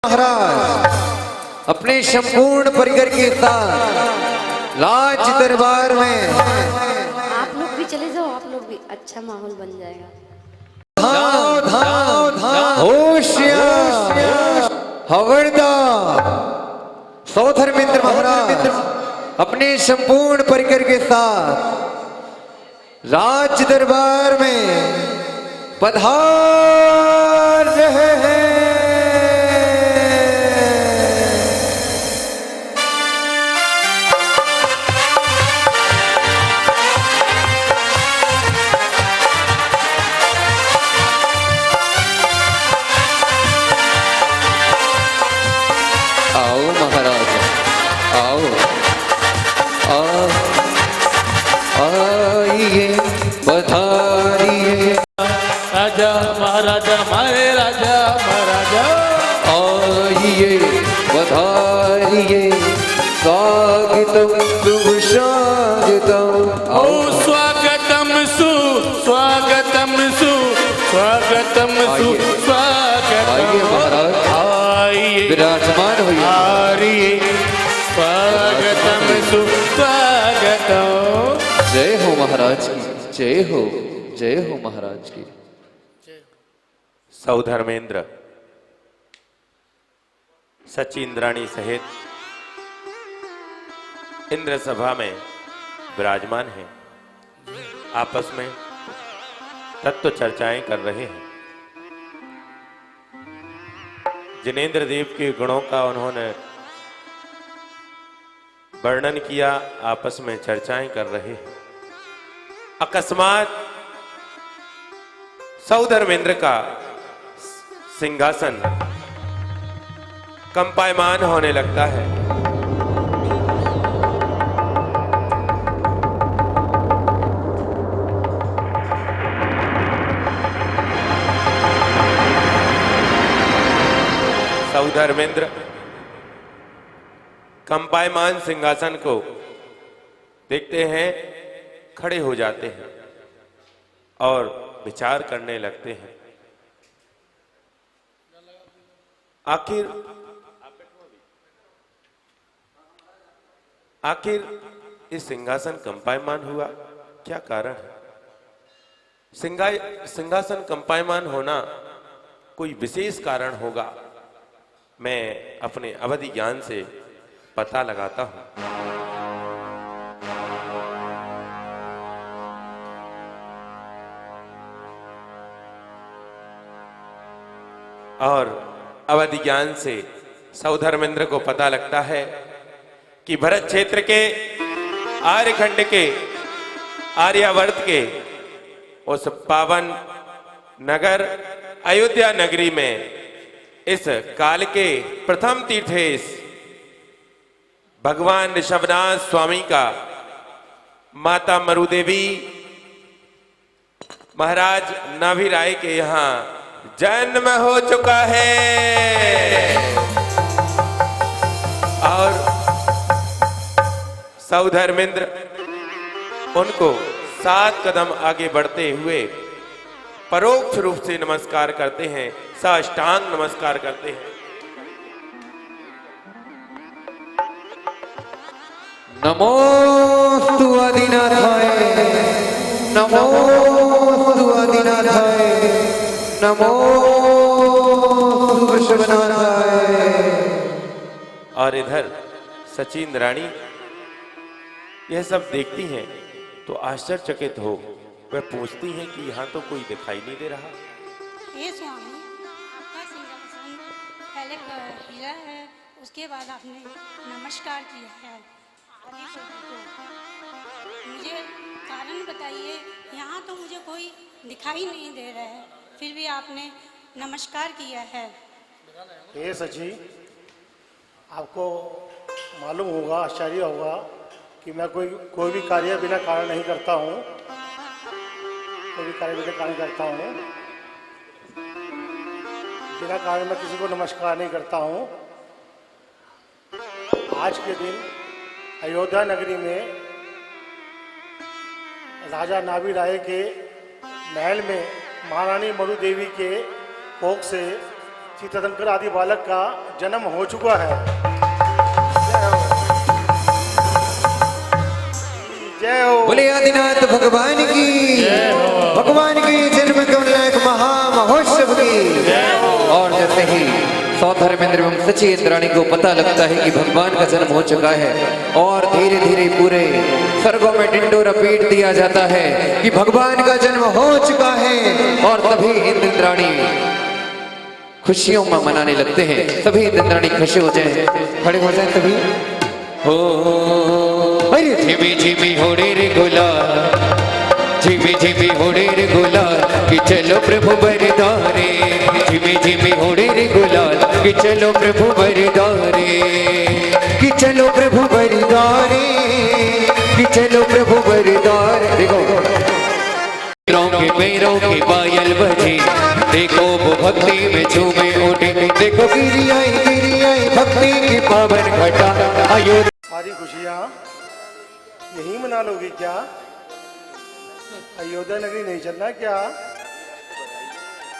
महाराज अपने संपूर्ण परिकर के साथ लाज दरबार में। आप लोग भी चले जाओ, आप लोग भी, अच्छा माहौल बन जाएगा। धाओ धाओ धाओ होशियार हवलदार सौधर्मेंद्र महाराज अपने संपूर्ण परिकर के साथ राज दरबार में पधार रहे हैं। आओ महाराज आओ आइए पधारिए। राजा महाराजा हमारे राजा महाराजा आइए पधारिए स्वागतम शुभ स्वागतम। ओ स्वागतम सु स्वागतम सु स्वागतम सु आइए स्वागतम महाराज आइए विराजमान होइए। आइए स्वागतम सु स्वागतम। जय हो महाराज की जय हो महाराज की। सौधर्मेंद्र सचिंद्राणी सहित इंद्र सभा में विराजमान हैं, आपस में तत्व चर्चाएं कर रहे हैं। जिनेंद्र देव के गुणों का उन्होंने वर्णन किया, आपस में चर्चाएं कर रहे हैं। अकस्मात सौधर्मेंद्र का सिंहासन कंपायमान होने लगता है। सौधर्मेंद्र कंपायमान सिंहासन को देखते हैं, खड़े हो जाते हैं और विचार करने लगते हैं। आखिर इस सिंहासन कंपायमान हुआ क्या कारण है? सिंहासन कंपायमान होना कोई विशेष कारण होगा, मैं अपने अवधि ज्ञान से पता लगाता हूं। और अवधि ज्ञान से सौधर्मेंद्र को पता लगता है कि भरत क्षेत्र के आर्यखंड के आर्यावर्त के उस पावन नगर अयोध्या नगरी में इस काल के प्रथम तीर्थेश भगवान ऋषभनाथ स्वामी का माता मरुदेवी महाराज नाभि राय के यहाँ जन्म हो चुका है। और सौधर्मेंद्र उनको 7 कदम आगे बढ़ते हुए परोक्ष रूप से नमस्कार करते हैं, साष्टांग नमस्कार करते हैं। नमोस्तु आदिनाथाय नमोस्तु आदिनाथाय नमोस्तु विश्वनाथाय। और इधर सचिंद्राणी यह सब देखती हैं तो आश्चर्यचकित हो वह पूछती हैं कि यहाँ तो कोई दिखाई नहीं दे रहा। ये स्वामी, आपका सिंहासन पहले हीरा है, उसके बाद आपने नमस्कार किया है। आगे को देखो, मुझे कारण बताइए। यहाँ तो मुझे कोई दिखाई नहीं दे रहा है, फिर भी आपने नमस्कार किया है। ये सची, आपको मालूम होगा, आश्चर्य होगा कि मैं कोई भी कार्य बिना कारण नहीं करता हूँ, कोई भी कार्य बिना कारण करता हूँ। बिना कारण मैं किसी को नमस्कार नहीं करता हूँ। आज के दिन अयोध्या नगरी में राजा नाभि राय के महल में महारानी मरु देवी के कोख से तीर्थंकर आदि बालक का जन्म हो चुका है। जय हो। बोले आदिनाथ भगवान की, भगवान की जन्म कमला एक महामहोत्सव की। और जैसे ही सौधर्मेंद्र एवं सची इंद्राणी को पता लगता है कि भगवान का जन्म हो चुका है और धीरे धीरे पूरे स्वर्गों में डिंडोरा पीट दिया जाता है कि भगवान का जन्म हो चुका है। और तभी इंद्राणी खुशियों में मनाने लगते हैं। सभी इंद्राणी खुशी हो जाए, खड़े हो जाए तभी हो। अरे झिमी झिमी होड़े रे गुलाल, झिमी झिमी होड़े रे गुलाल कि चलो प्रभु बरदारे। झिमी झिमी होड़े रे गुलाल कि चलो प्रभु बरदारे, कि चलो प्रभु बरदारे, कि चलो प्रभु बरदारे। देखो के पैरों की पायल बजी, देखो वो भक्ति में झूमे उठे। देखो गिरी आई भक्ति की पावन घटा अयोध्या। सारी खुशियाँ यहीं मना लोगी क्या? अयोध्या नगरी नहीं चलना क्या?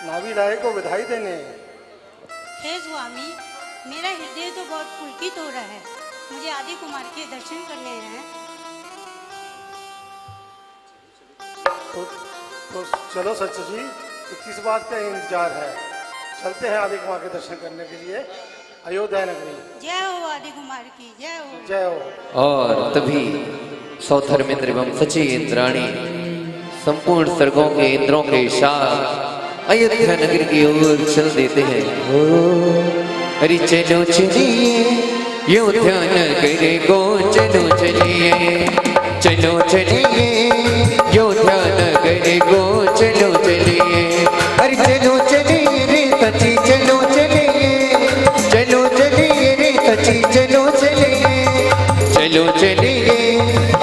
नाभि लाए को बधाई देने। हे स्वामी, मेरा हृदय तो बहुत पुलकित हो रहा है। मुझे आदि कुमार के दर्शन करने हैं। तो चलो सच जी, तो किस बात का इंतजार है? चलते हैं आदि कुमार के दर्शन करने के लिए अयोध्या नगरी। जय हो आदि कुमार की, जय हो, जय हो। और तभी सौधर्मेंद्र एवं सची इंद्राणी संपूर्ण स्वर्गों के इंद्रों के साथ अयोध्या नगर की ओर चल देते हैं। अरे चलो चलिए अयोध्या नगर को, चलो चलिए, चलो चलिए अयोध्या नगर को, चलो चलिए। अरे चलो चलिए रे सची, चलो चलिए, चलो चलिए रे सची, चलो चलिए, चलो चलिए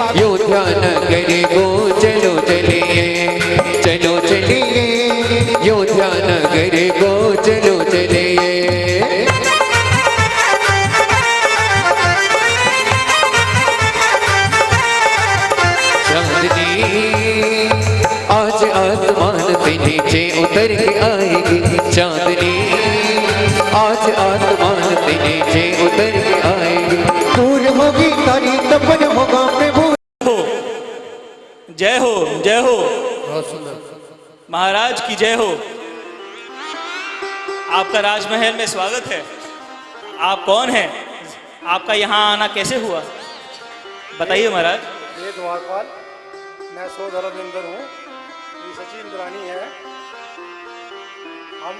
अयोध्या नगर को, चलो चलिए, चलो चलिए अयोध्या नगर को, चलो चलिए। चांदनी आज आसमान से नीचे उतर के आएगी। चांदनी आज आसमान से नीचे उतर के आएगी। दूर होगी तारी तपन होगा प्रभु। जय हो, जय हो महाराज की जय हो। आपका राजमहल में स्वागत है। आप कौन हैं? आपका यहाँ आना कैसे हुआ, बताइए महाराज। ये द्वारपाल, मैं सौधर्मेंद्र हूँ, ये सची इंद्राणी है। हम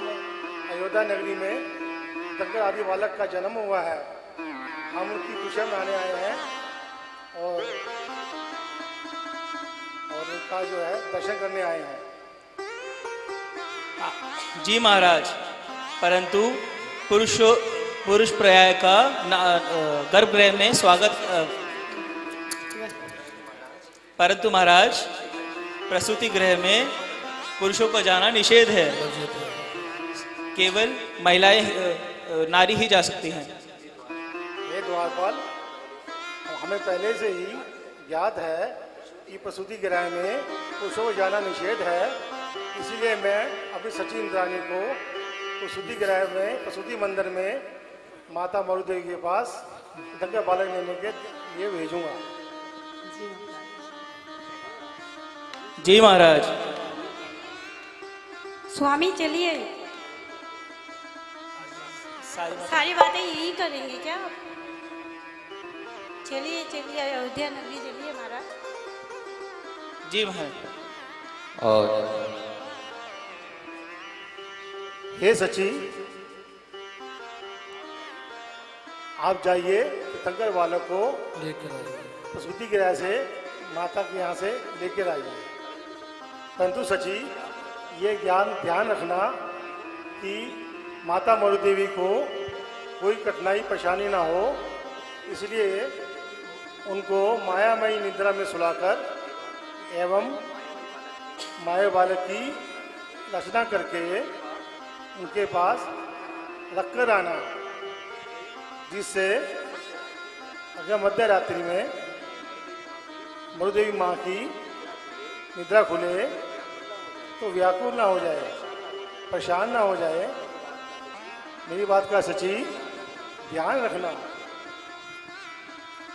अयोध्या नगरी में तीर्थंकर आदि बालक का जन्म हुआ है। हम उनकी खुशियाँ मनाने आए हैं और उनका जो है दर्शन करने आए हैं। जी महाराज, परंतु पुरुष पर्याय का गर्भगृह में स्वागत, परंतु महाराज प्रसूति गृह में पुरुषों को जाना निषेध है। केवल महिलाएं, नारी ही जा सकती हैं। ये द्वारपाल, हमें पहले से ही ज्ञात है कि प्रसूति गृह में पुरुषों को जाना निषेध है। इसीलिए मैं अपनी सची इंद्राणी को प्रसूति गृह में, प्रसूति मंदिर में माता मरुदेवी के पास तीर्थंकर बालक लेने के लिए भेजूंगा। जी महाराज। स्वामी चलिए, सारी बातें यही करेंगे क्या? चलिए चलिए अयोध्या नगरी चलिए महाराज। जी महाराज। और हे सची, आप जाइए तीर्थंकर बालक को प्रसूति गृह से माता के यहाँ से लेकर आइए। परंतु सची, ये ध्यान रखना कि माता मरुदेवी को कोई कठिनाई परेशानी ना हो, इसलिए उनको मायामयी निद्रा में सुलाकर एवं माया बालक की रचना करके उनके पास रखकर आना, जिससे अगर मध्य रात्रि में मरुदेवी माँ की निद्रा खुले तो व्याकुल ना हो जाए, परेशान ना हो जाए, मेरी बात का सची ध्यान रखना।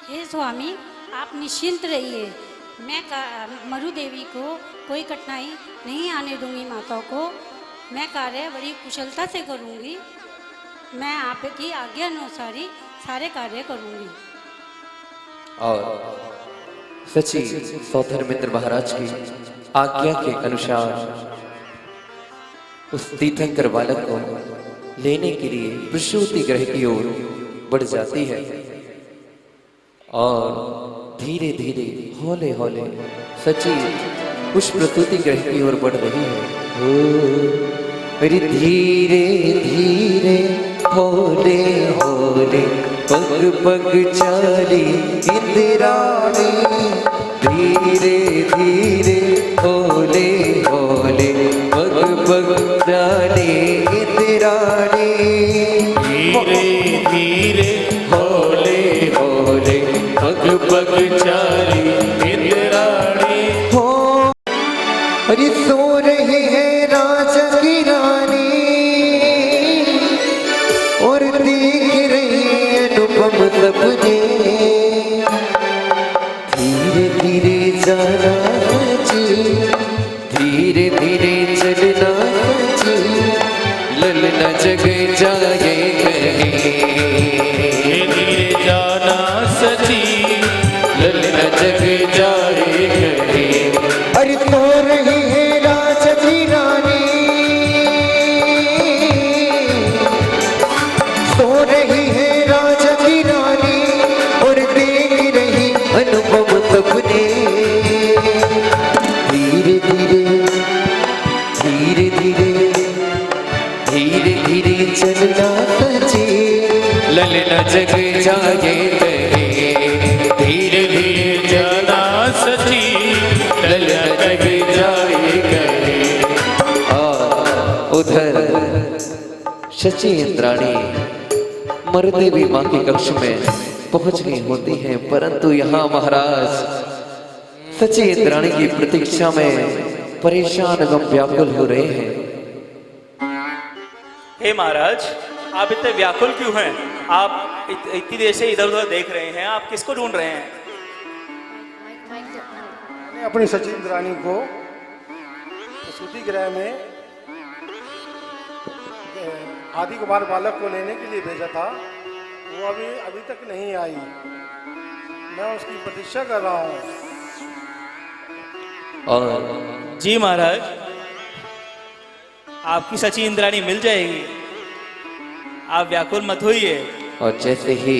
हे स्वामी, आप निश्चिंत रहिए। मैं मरु देवी को कोई कठिनाई नहीं आने दूंगी। माता को मैं कार्य बड़ी कुशलता से करूंगी। मैं आपकी आज्ञा अनुसार ही सारे कार्य करूंगी। और सची सौधर्मेंद्र महाराज की आज्ञा के अनुसार उस तीर्थंकर बालक को लेने के लिए प्रसूति गृह की ओर बढ़ जाती है और धीरे धीरे हौले हौले सची उस प्रसूति गृह की ओर बढ़ रही है। अरे धीरे धीरे हौले हौले पग पग चाली इंद्राणी, धीरे धीरे हौले हौले पग पग चाली इंद्राणी, धीरे धीरे हौले हौले पग पग चाली इंद्राणी। हो अरे सो रही है राजा की रानी और देख रही है अनुपम सपने, धीरे धीरे जाना सची, धीरे धीरे चलना सची, ललना जग जाए कहीं, धीरे जाना सची, ललना जग जाए कहीं। अरे सो रही है राजा की रानी, सो रही है राजा की रानी और देख रही अनुपम सपने, धीरे धीरे धीरे धीरे धीरे धीरे चलना सची, ललना जग जाए कहीं, धीरे धीरे जाना सची, ललना जग जाए कहीं। उधर शची इंद्राणी मरदेवी माँ के कक्ष में पहुंच गई होती हैं, परंतु यहाँ महाराज शची इंद्राणी की प्रतीक्षा में परेशान एवं व्याकुल हो रहे हैं। हे महाराज, आप इतने व्याकुल क्यों हैं? आप इतनी देर से इधर उधर देख रहे हैं, आप किसको ढूंढ रहे हैं? मैंने अपनी सचिन रानी को प्रसूति गृह में आदि कुमार बालक को लेने के लिए भेजा था। वो अभी तक नहीं आई। मैं उसकी प्रतीक्षा कर रहा हूँ। और जी महाराज, आपकी सची इंद्राणी मिल जाएगी, आप व्याकुल मत होइए। और जैसे ही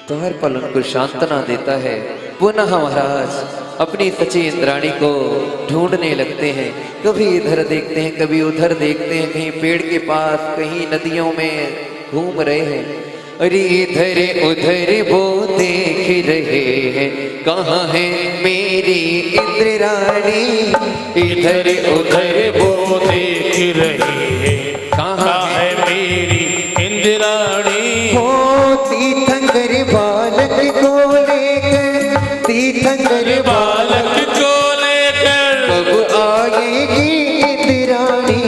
द्वार पर उनको सांत्वना देता है, पुनः महाराज अपनी सची इंद्राणी को ढूंढने लगते हैं। कभी इधर देखते हैं, कभी उधर देखते हैं, कहीं पेड़ के पास, कहीं नदियों में घूम रहे हैं। अरे इधर उधर वो देख रहे हैं, कहाँ है मेरी इंद्राणी, इधर उधर वो देख रही है, कहाँ है मेरी इंद्राणी। हो तीर्थंकर बालक को लेकर, तीर्थंकर बालक को लेकर कब आएगी इंद्राणी,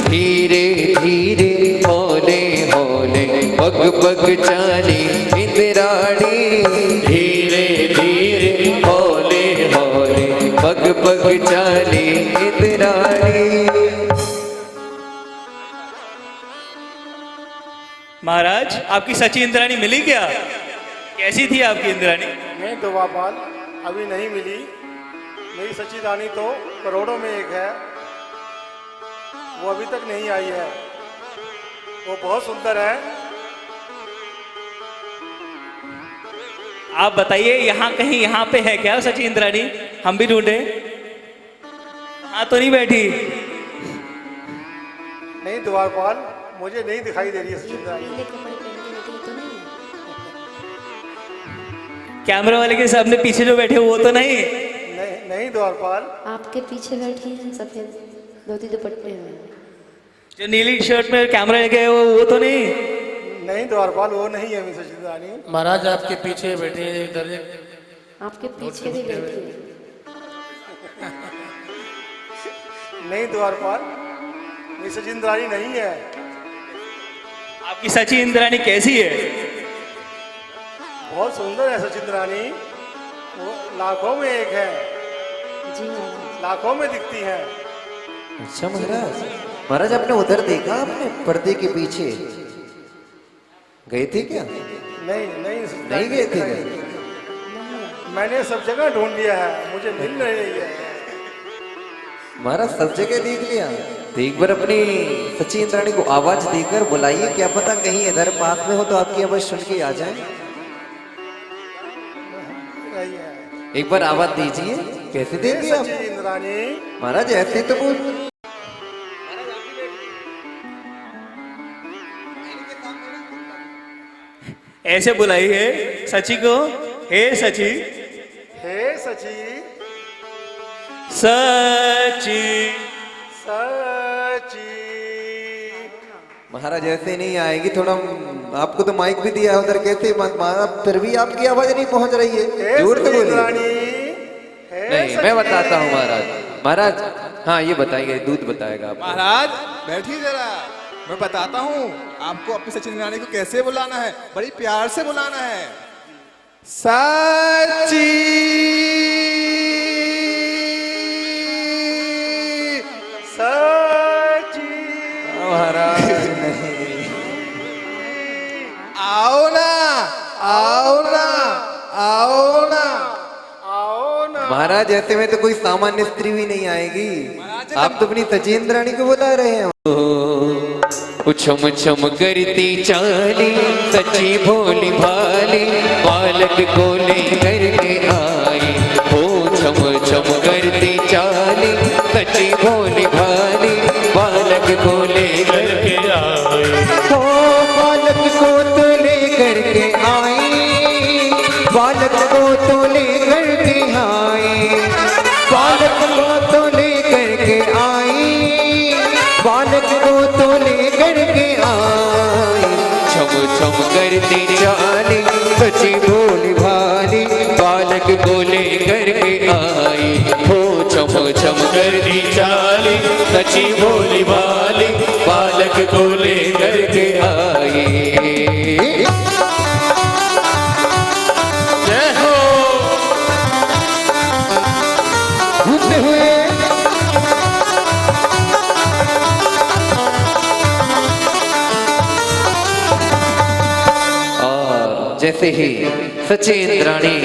धीरे धीरे हौले हौले पग पग चाली इंद्राणी, धीरे धीरे हौले हौले पग पग चाली इंद्राणी। महाराज, आपकी सची इंद्राणी मिली क्या? कैसी थी आपकी इंद्राणी? नहीं दोबापाल, अभी नहीं मिली। मेरी सची रानी तो करोड़ों में एक है। वो अभी तक नहीं आई है। वो बहुत सुंदर है। आप बताइए, यहाँ कहीं यहाँ पे है क्या सची इंद्राणी? हम भी ढूंढे। हाँ तो नहीं बैठी? नहीं द्वारपाल, मुझे नहीं दिखाई दे रही है सची रानी। पीले कपड़े पहन के निकली तो नहीं है? कैमरा वाले के सामने पीछे जो बैठे वो तो नहीं? नहीं नहीं द्वारपाल, आपके पीछे बैठी है सफेद धोती दुपट्टे में। जो नीली शर्ट में कैमरा लेके है वो तो नहीं? नहीं द्वारपाल, वो नहीं है मेरी सची रानी। महाराज आपके पीछे बैठे हैं इधर। आपके पीछे भी बैठी है। नहीं द्वारपाल, मेरी सची रानी नहीं है। आपकी सची इंद्राणी कैसी है? बहुत सुंदर है सचिन रानी, वो लाखों में एक है, जी महाराज। लाखों में दिखती है। अच्छा महाराज, महाराज आपने उधर देखा, आपने पर्दे के पीछे गए थे क्या? नहीं नहीं नहीं गए थे क्या? मैंने सब जगह ढूंढ लिया है, मुझे मिल नहीं रही है। महाराज सब जगह देख लिया, तो एक बार अपनी सची इंद्राणी को आवाज देकर बुलाइए, क्या पता कहीं इधर पास में हो तो आपकी आवाज सुन के आ जाए। रही है। एक बार आवाज दीजिए। कैसे देंगे आप सचिन इंद्राणी? महाराज? ऐसे तो बोल। ऐसे बुलाइए सची को, हे सची। हे सची, सची सची। महाराज ऐसे नहीं आएगी, थोड़ा आपको तो माइक भी दिया है उधर, कैसे महाराज फिर भी आपकी आवाज नहीं पहुंच रही है, हे जोर से सची बोलिए। इंद्राणी, हे नहीं, मैं सची। बताता हूँ महाराज। महाराज हाँ ये बताइए, दूध बताएगा आपको। महाराज बैठिए जरा, मैं बताता हूँ आपको अपनी सचिन इंद्राणी को कैसे बुलाना है, बड़ी प्यार से बुलाना है। सची सची। महाराज नहीं, आओ ना, आओ ना, आओ ना। आओ ना। महाराज ऐसे में तो कोई सामान्य स्त्री भी नहीं आएगी, आप तो अपनी सची इंद्राणी को बुला रहे हैं। छम छम करती चाली सच्ची भोली भाली बालक को लेकर के आई हो। छम छम करती चाली सच्ची भोली भाली बालक को लेकर के आई हो। बालक को तो लेकर के आई, बालक को तो लेकर के आई, बालक को तो लेकर के आई, बालक को तो लेकर के आई। छम छम करती चाली सच्ची भोली भाली बालक को लेकर के आई हो। छम छम करती चाली सच्ची भोली भाली बालक को लेकर के आई। जय हो। घूमते हुए और जैसे ही सची इंद्राणी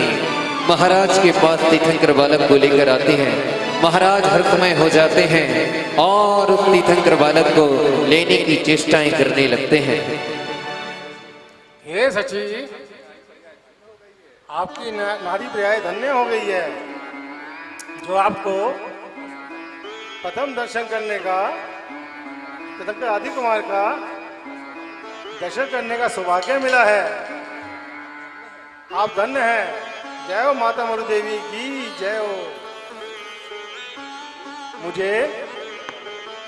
महाराज के पास तीर्थंकर बालक को लेकर आती हैं, महाराज हर्षमय हो जाते हैं और उस तीर्थंकर बालक को लेने की चेष्टाएं करने लगते हैं। हे सची, आपकी नारी प्रियाय धन्य हो गई है, जो आपको प्रथम दर्शन करने का, तीर्थंकर आदि कुमार का दर्शन करने का सौभाग्य मिला है। आप धन्य हैं। जय हो माता मरु देवी की जय हो। मुझे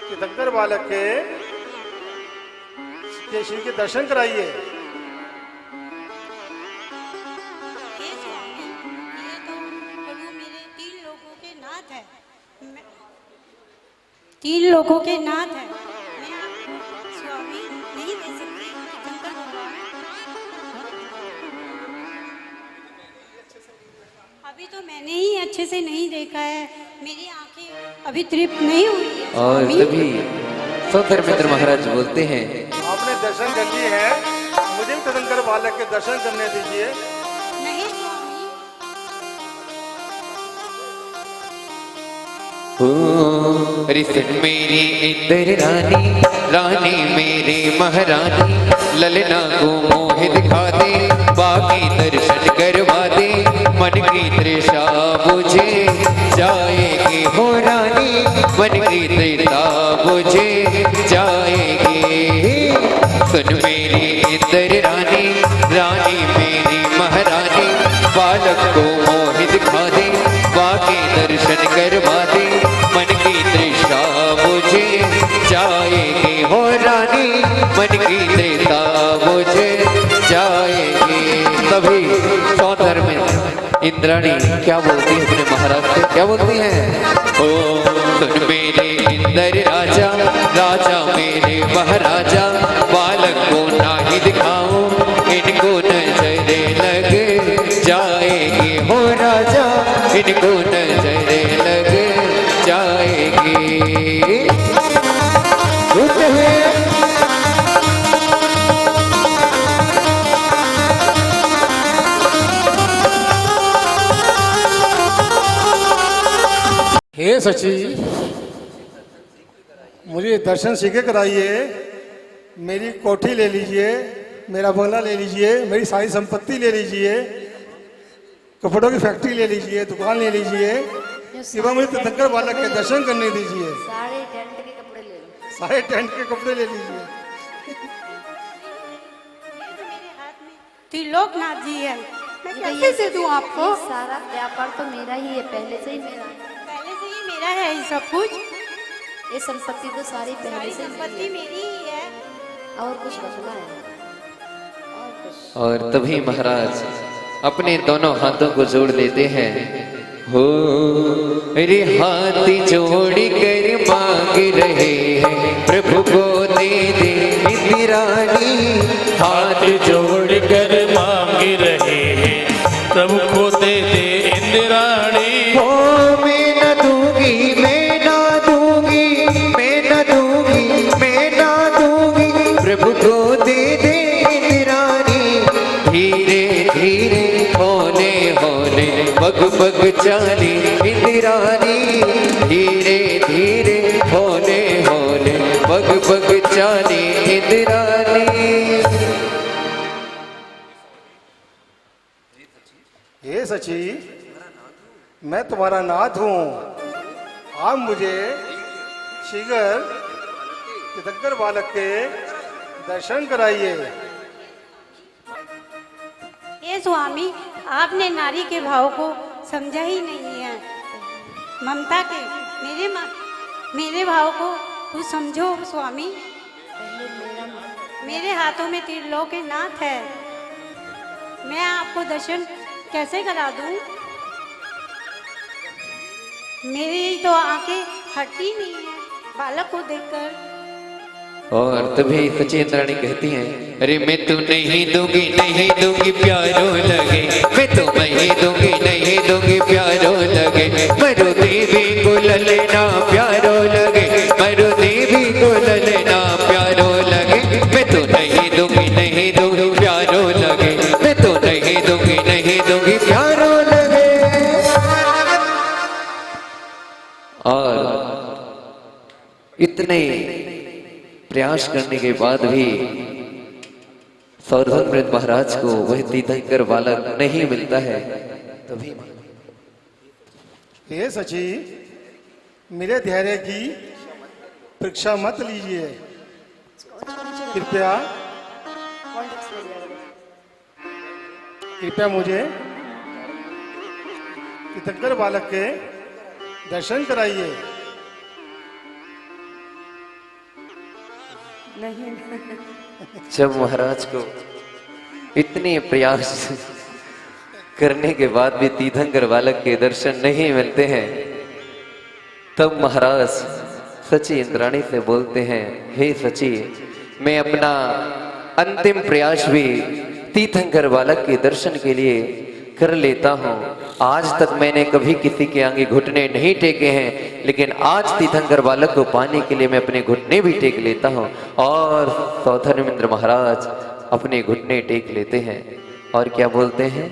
तीर्थंकर बालक के श्री के दर्शन कराइए। हे स्वामी, ये तो प्रभु मेरे 3 लोगों के नाथ है। 3 लोगों के नाथ है। मैं आपको स्वामी नहीं दे सकती। शंकर भगवान, अभी तो मैंने ही अच्छे से नहीं देखा है, मेरी आंखें अभी तृप्त नहीं हुई है और स्वामी। तभी सौधर्मेंद्र महाराज बोलते हैं, आपने दर्शन कर लिए हैं, मुझे भी तीर्थंकर बालक के दर्शन करने दीजिए। नहीं स्वामी, रिसन मेरी इंदर रानी रानी मेरी महारानी ललना को मोह दिखा दे बाकी दर्शन करवा दे मन की तृषा बुझे जाएगी हो रानी मन की तृषा बुझे जाएगी। सुन मेरी इंदर रानी रानी मेरी महारानी बालक को मोह दिखा दे बाकी दर्शन करवा दे मन की तृषा बुझे जाएगी हो रानी मन की तृषा बुझे जाएगी। तभी सौधर्मेंद्र इंद्राणी क्या बोलती है अपने महाराज से, क्या बोलती हैं? ओ सुन मेरे इंदर राजा राजा मेरे महाराजा बालक को ना ही दिखाऊं, इनको नजरे लग जाएगी हो राजा, इनको नजरे लग जाएगी। रुकते हुए हे सची, मुझे दर्शन सीखे कराइए, मेरी कोठी ले लीजिए, मेरा बंगला ले लीजिए, मेरी सारी संपत्ति ले लीजिए, कपड़ों की फैक्ट्री ले लीजिए, दुकान ले लीजिए, एवं मुझे तीर्थंकर बालक के दर्शन करने दीजिए। सारे टेंट के कपड़े ले लो। सारे टेंट के कपड़े ले लीजिए। मेरे हाथ में त्रिलोकनाथ जी है, मैं ये कैसे दे दूं आपको? ये सारा व्यापार तो मेरा ही है, पहले से ही मेरा है। पहले से ही मेरा है ये सब कुछ, ये संपत्ति तो सारी पहले सारी से संपत्ति मेरी ही है। और कुछ बचना है? और कुछ? और तभी महाराज अपने दोनों हाथों को जोड़ लेते हैं। हो रे हाथ जोड़ कर मांग रहे हैं, प्रभु को दे दे इंदिरानी। हाथ जोड़ कर मांग रहे हैं, प्रभु को दे दे इंद्राणी। हो मैं न दूंगी, मैं न दूंगी, मैं न दूंगी, मैं न दूंगी, प्रभु को दे दे इंद्राणी। धीरे धीरे होने होने बग बग चाली इंदिरानी, धीरे धीरे होने होने बग बग चाली इंदिरानी। हे सची, मैं तुम्हारा नाथ हूँ, आप मुझे शीघ्र तीर्थंकर बालक के दर्शन कराइए। ये स्वामी, आपने नारी के भाव को समझा ही नहीं है। ममता के मेरे भाव को कुछ समझो स्वामी। मेरे हाथों में त्रिलोकनाथ है, मैं आपको दर्शन कैसे करा दूं? मेरी तो आंखें हटती नहीं है बालक को देखकर। और तभी सचेंद्राणी कहती हैं, अरे मैं तो नहीं दूंगी, नहीं दूंगी प्यारो लगे, मैं तो नहीं दूंगी, नहीं दूंगी प्यारो लगे। मरु देवी को ललना प्यारो लगे, मरु देवी को ललना प्यारो लगे। मैं तो नहीं दूंगी, नहीं दूंगी प्यारो लगे, मैं तो नहीं दूंगी, नहीं दूंगी प्यारो लगे। और इतने प्रयास करने के बाद भी सौधर्मृत महाराज को वह तीर्थंकर बालक नहीं मिलता है। तभी हे सची, मेरे धैर्य की परीक्षा मत लीजिए, कृपया कृपया मुझे तीर्थंकर बालक के दर्शन कराइए। जब महाराज को इतने प्रयास करने के बाद भी तीर्थंकर बालक के दर्शन नहीं मिलते हैं, तब महाराज सची इंद्राणी से बोलते हैं, हे सची, मैं अपना अंतिम प्रयास भी तीर्थंकर बालक के दर्शन के लिए कर लेता हूँ। आज तक मैंने कभी किसी के आगे घुटने नहीं टेके हैं, लेकिन आज तीर्थंकर बालक को पाने के लिए मैं अपने घुटने भी टेक लेता हूँ। और सौधर्मेंद्र महाराज अपने घुटने टेक लेते हैं और क्या बोलते हैं,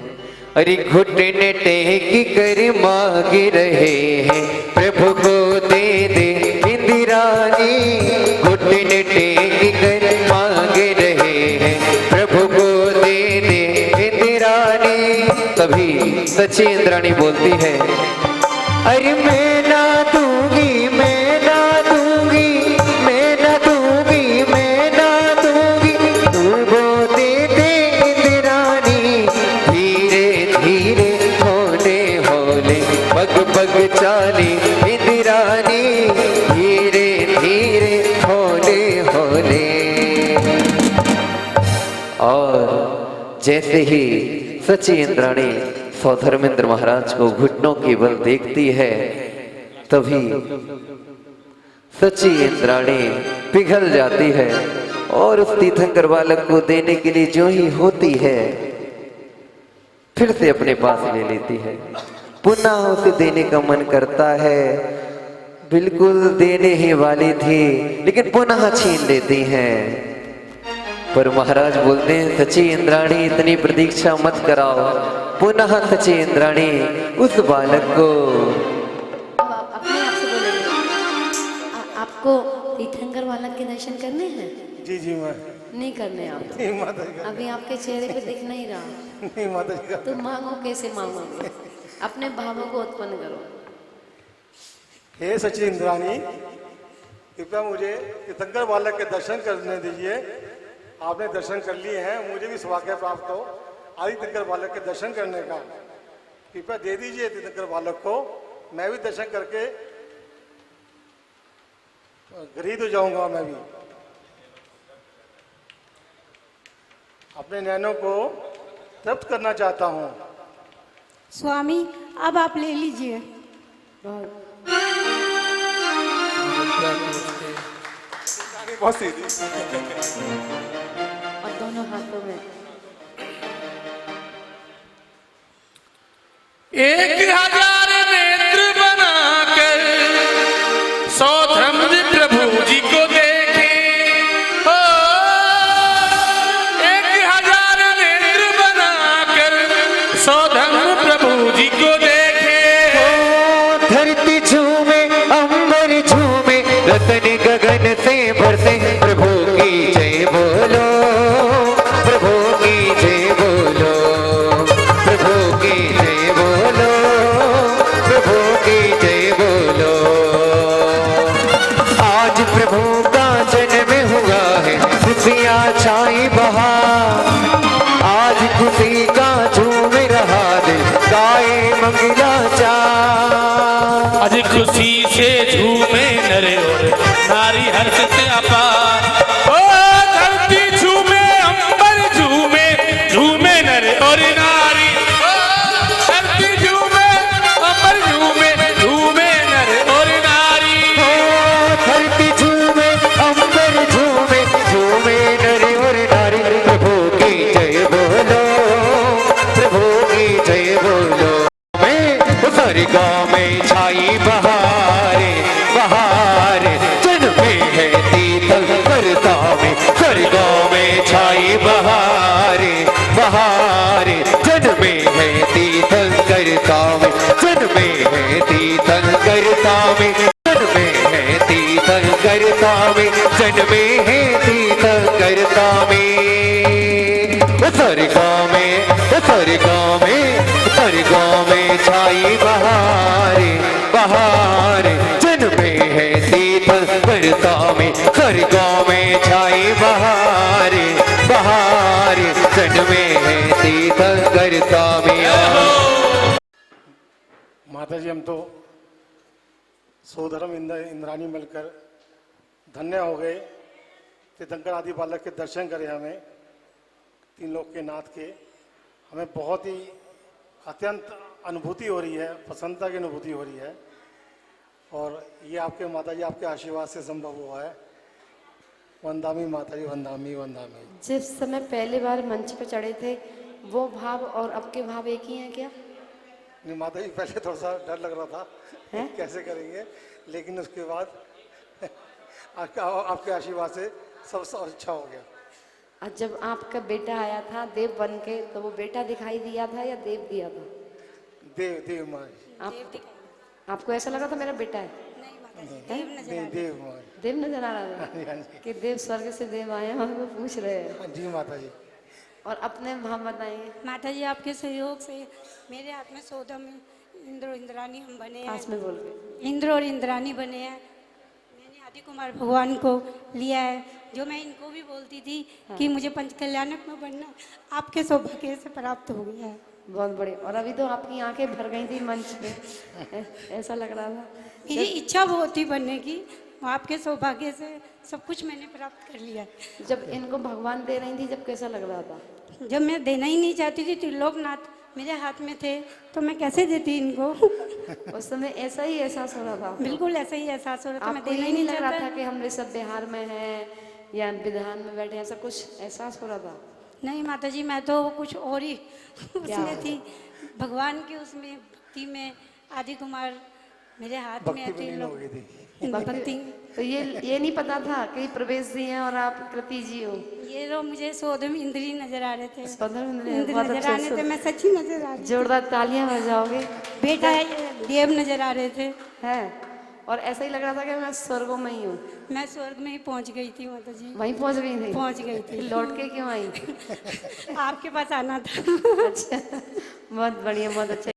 अरे घुटने टेक कर मांग रहे हैं, प्रभु को दे दे इंदिरानी। घुटने टेक कर मांग रहे हैं, प्रभु को दे दे इंदिरानी। तभी सची इंद्राणी बोलती है, अरे मैं ना दूंगी, मैं ना दूंगी, मैं ना दूंगी, मैं ना दूंगी, तू वो दे दे इंदिरानी। धीरे धीरे होने होने पग पग चाली इंदिरानी, धीरे धीरे होने होने। और जैसे ही सची इंद्राणी सौधर्मेंद्र महाराज को घुटनों के बल देखती है, तभी सची इंद्राणी पिघल जाती है और उस तीर्थंकर बालक को देने के लिए जो ही होती है फिर से अपने पास ले लेती है। पुनः उसे देने का मन करता है, बिल्कुल देने ही वाली थी लेकिन पुनः छीन लेती हैं। पर महाराज बोलते हैं सची इंद्राणी इतनी प्रतीक्षा मत कराओ, पुनः सची इंद्राणी उस बालक को अब आप अपने आप से बोलेंगे। आपको तीर्थंकर बालक के दर्शन करने हैं? जी जी मैं नहीं करने आप? नहीं माता जी अभी आपके चेहरे पे दिख नहीं रहा। नहीं माता जी तो मांगो, कैसे मांगोगे? अपने भावों को उत्पन्न करो। हे सची इंद्राणी, कृपया मुझे तीर्थंकर बालक के दर्शन करने दीजिए। आपने दर्शन कर लिए हैं, मुझे भी सौभाग्य प्राप्त हो आदि तीर्थंकर बालक के दर्शन करने का। कृपया दे दीजिए तीर्थंकर बालक को, मैं भी दर्शन करके गरीब हो जाऊंगा। मैं भी अपने नैनों को तृप्त करना चाहता हूँ। स्वामी अब आप ले लीजिए। बहुत सीधी। और दोनों हाथों में 1000 नेत्र बनाकर सौधर्म प्रभु जी को देखे। हो 1000 नेत्र बनाकर सौधर्म प्रभु जी को देखे। धरती झूमे अंबर झूमे रतन गगन से बरसे प्रभु की जय बोलो, प्रभु की जय बोलो, प्रभु की जय बोलो, प्रभु की जय बोलो। आज प्रभु का जन्म हुआ है, खुशियाँ छाई बहार, आज खुशी का झूम रहा दिल गाए मंगला चार। आज खुशी से झूमे नर और नारी हर्षित अपार। ओ धरती झूमे अंबर झूमे, झूमे नर और नारी। ओ धरती झूमे अंबर झूमे, झूमे नर और नारी। धरती झूमे अंबर झूमे, झूमे नर और नारी। प्रभु की जय बोलो, प्रभु की जय बोलो। मैं सारे गाँव में छाई बहारे, बहारे जन्मे है तीर्थंकरता में। सारे गाँव में छाई बहारे, बहारे जन्मे है तीर्थंकरता में, जन्मे है तीर्थंकरता में, जन्मे है तीर्थंकरता में, जन्मे है तीर्थंकरता में। सारे गाँव में, सारे गाँव में, सारे गाँव में छाई बहारे, बहारे जन्मे है तीर्थंकरता में। सारे गाँव में छाई बहारे, बहारे जन्मे है तीर्थंकरता में। माता जी हम तो सोधर्म इंद्राणी मिलकर धन्य हो गए। तीर्थंकर आदि बालक के दर्शन करे हमें, तीन लोग के नाथ के। हमें बहुत ही अत्यंत अनुभूति हो रही है, प्रसन्नता की अनुभूति हो रही है। और ये आपके माता जी आपके आशीर्वाद से संभव हुआ है। वंदामी माता जी, वंदामी वंदामी। जिस समय पहली बार मंच पे चढ़े थे वो भाव और अब के भाव एक ही हैं क्या? नहीं माता जी, पहले थोड़ा सा डर लग रहा था है? कैसे करेंगे, लेकिन उसके बाद आपके आशीर्वाद से सब अच्छा हो गया। और जब आपका बेटा आया था देव बन के, तो वो बेटा दिखाई दिया था या देव दिया था? देव, देव माँ। आपको ऐसा लगा था मेरा बेटा है? देव माँ। देव नजर आ रहा था कि देव स्वर्ग से देव आए हैं, हमको पूछ रहे हैं। जी माता जी। और अपने भाव बताइए। माता जी आपके सहयोग से मेरे हाथ में सोधम इंद्र और इंद्राणी हम बने पास में बोल के। इंद्र और इंद्राणी बने हैं। मैंने आदि कुमार भगवान को लिया है, जो मैं इनको भी बोलती थी कि मुझे पंच कल्याणक में बनना, आपके सौभाग्य से प्राप्त हो गया है। बहुत बढ़िया। और अभी तो आपकी आंखें भर गई थी मंच पे, ऐसा लग रहा था। मेरी इच्छा बहुत थी बनने की, आपके सौभाग्य से सब कुछ मैंने प्राप्त कर लिया। जब इनको भगवान दे रही थी जब कैसा लग रहा था? जब मैं देना ही नहीं चाहती थी, त्रिलोकनाथ मेरे हाथ में थे, तो मैं कैसे देती इनको। उस समय ऐसा ही एहसास हो रहा था? बिल्कुल ऐसा ही एहसास हो रहा था। मैं आपको देना ये ही नहीं नहीं लग रहा था चाहता। कि हम ऋषभ बिहार में हैं या विधान में बैठे, ऐसा कुछ एहसास हो रहा था? नहीं माता जी, मैं तो कुछ और ही उसमें थी, भगवान के उसमें भक्ति में। आदि कुमार मेरे हाथ में भक्ति में लीन हो गई थी। भक्ति। तो ये नहीं पता था कि प्रवेश जी हैं और आप कृति जी हो? ये लोग मुझे सौदम इंद्री नजर आ रहे थे, सौदम इंद्री, इंद्र बहुत नजर अच्छे आने थे, से। मैं सच्ची नजर आ रही थी। जोरदार तालियां बजाओगे। बेटा है, देव नजर आ रहे थे। है, और ऐसा ही लग रहा था कि मैं स्वर्गों में ही हूँ। मैं स्वर्ग में ही पहुंच गई थी माता जी। वहीं पहुँच गई थी? पहुंच गई थी। लौट के क्यों आई? आपके पास आना था। अच्छा, बहुत बढ़िया, बहुत अच्छा।